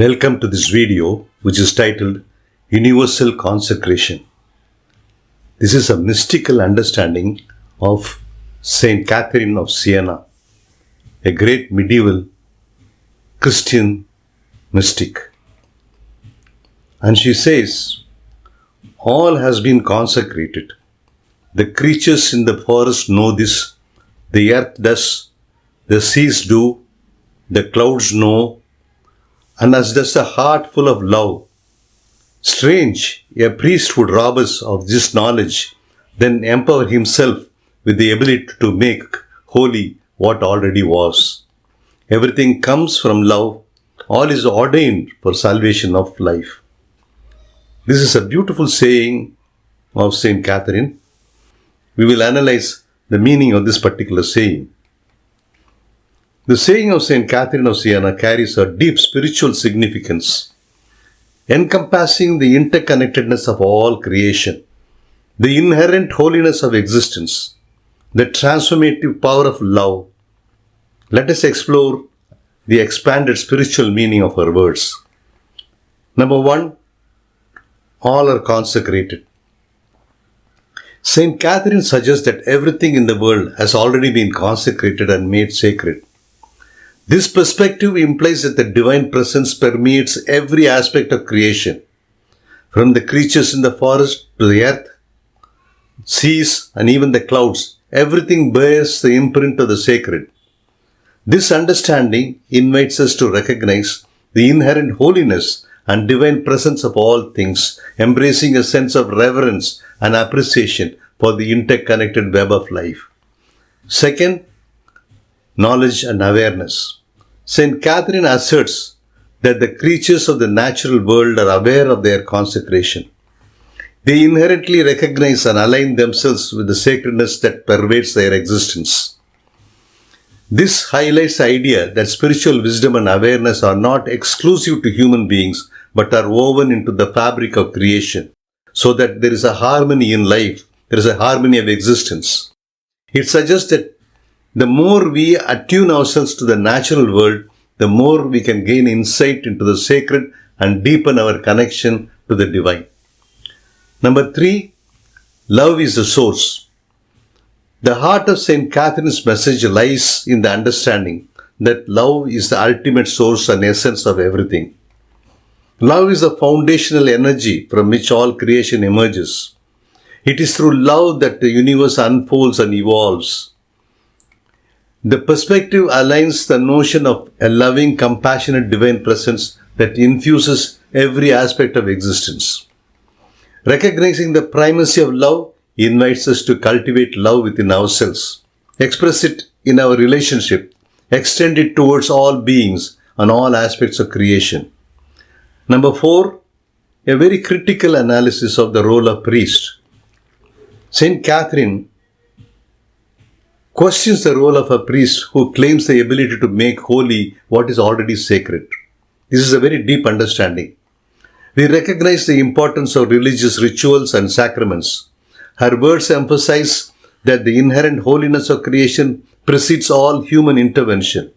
Welcome to this video, which is titled Universal Consecration. This is a mystical understanding of Saint Catherine of Siena, a great medieval Christian mystic. And she says, all has been consecrated. The creatures in the forest know this, the earth does, the seas do, the clouds know, and as does a heart full of love. Strange, a priest would rob us of this knowledge, then empower himself with the ability to make holy what already was. Everything comes from love, all is ordained for salvation of life. This is a beautiful saying of Saint Catherine. We will analyze the meaning of this particular saying. The saying of Saint Catherine of Siena carries a deep spiritual significance, encompassing the interconnectedness of all creation, the inherent holiness of existence, the transformative power of love. Let us explore the expanded spiritual meaning of her words. Number one, all are consecrated. Saint Catherine suggests that everything in the world has already been consecrated and made sacred. This perspective implies that the divine presence permeates every aspect of creation, from the creatures in the forest to the earth, seas, and even the clouds. Everything bears the imprint of the sacred. This understanding invites us to recognize the inherent holiness and divine presence of all things, embracing a sense of reverence and appreciation for the interconnected web of life. Second, knowledge and awareness. Saint Catherine asserts that the creatures of the natural world are aware of their consecration. They inherently recognize and align themselves with the sacredness that pervades their existence. This highlights the idea that spiritual wisdom and awareness are not exclusive to human beings but are woven into the fabric of creation, so that there is a harmony in life, there is a harmony of existence. It suggests that the more we attune ourselves to the natural world, the more we can gain insight into the sacred and deepen our connection to the divine. Number three, love is the source. The heart of Saint Catherine's message lies in the understanding that love is the ultimate source and essence of everything. Love is the foundational energy from which all creation emerges. It is through love that the universe unfolds and evolves. The perspective aligns the notion of a loving, compassionate divine presence that infuses every aspect of existence. Recognizing the primacy of love invites us to cultivate love within ourselves, express it in our relationship, extend it towards all beings and all aspects of creation. Number four, a very critical analysis of the role of priest. Saint Catherine questions the role of a priest who claims the ability to make holy what is already sacred. This is a very deep understanding. We recognize the importance of religious rituals and sacraments. Her words emphasize that the inherent holiness of creation precedes all human intervention.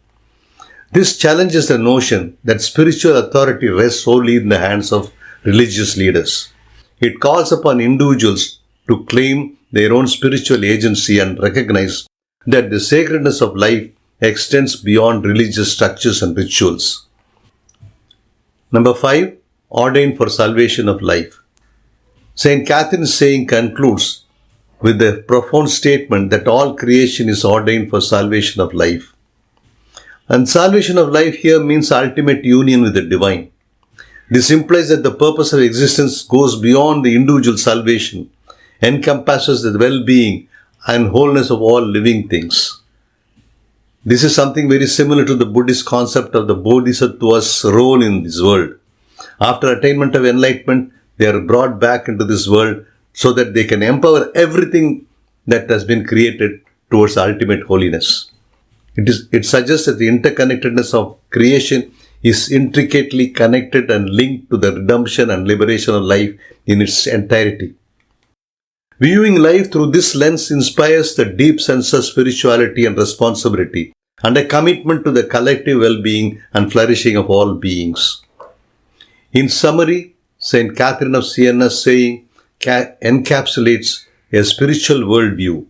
This challenges the notion that spiritual authority rests solely in the hands of religious leaders. It calls upon individuals to claim their own spiritual agency and recognize that the sacredness of life extends beyond religious structures and rituals. Number five, ordained for salvation of life. Saint Catherine's saying concludes with the profound statement that all creation is ordained for salvation of life. And salvation of life here means ultimate union with the divine. This implies that the purpose of existence goes beyond the individual salvation, encompasses the well-being and wholeness of all living things. This is something very similar to the Buddhist concept of the Bodhisattva's role in this world. After attainment of enlightenment, they are brought back into this world so that they can empower everything that has been created towards ultimate holiness. It suggests that the interconnectedness of creation is intricately connected and linked to the redemption and liberation of life in its entirety. Viewing life through this lens inspires the deep sense of spirituality and responsibility and a commitment to the collective well-being and flourishing of all beings. In summary, St. Catherine of Siena saying encapsulates a spiritual worldview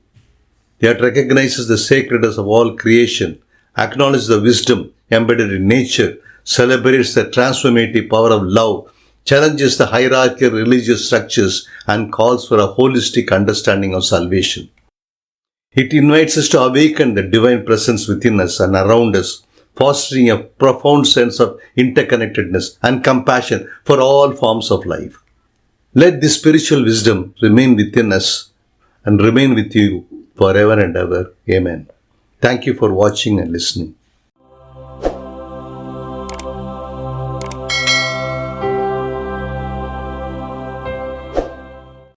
that recognizes the sacredness of all creation, acknowledges the wisdom embedded in nature, celebrates the transformative power of love, challenges the hierarchical religious structures, and calls for a holistic understanding of salvation. It invites us to awaken the divine presence within us and around us, fostering a profound sense of interconnectedness and compassion for all forms of life. Let this spiritual wisdom remain within us and remain with you forever and ever. Amen. Thank you for watching and listening.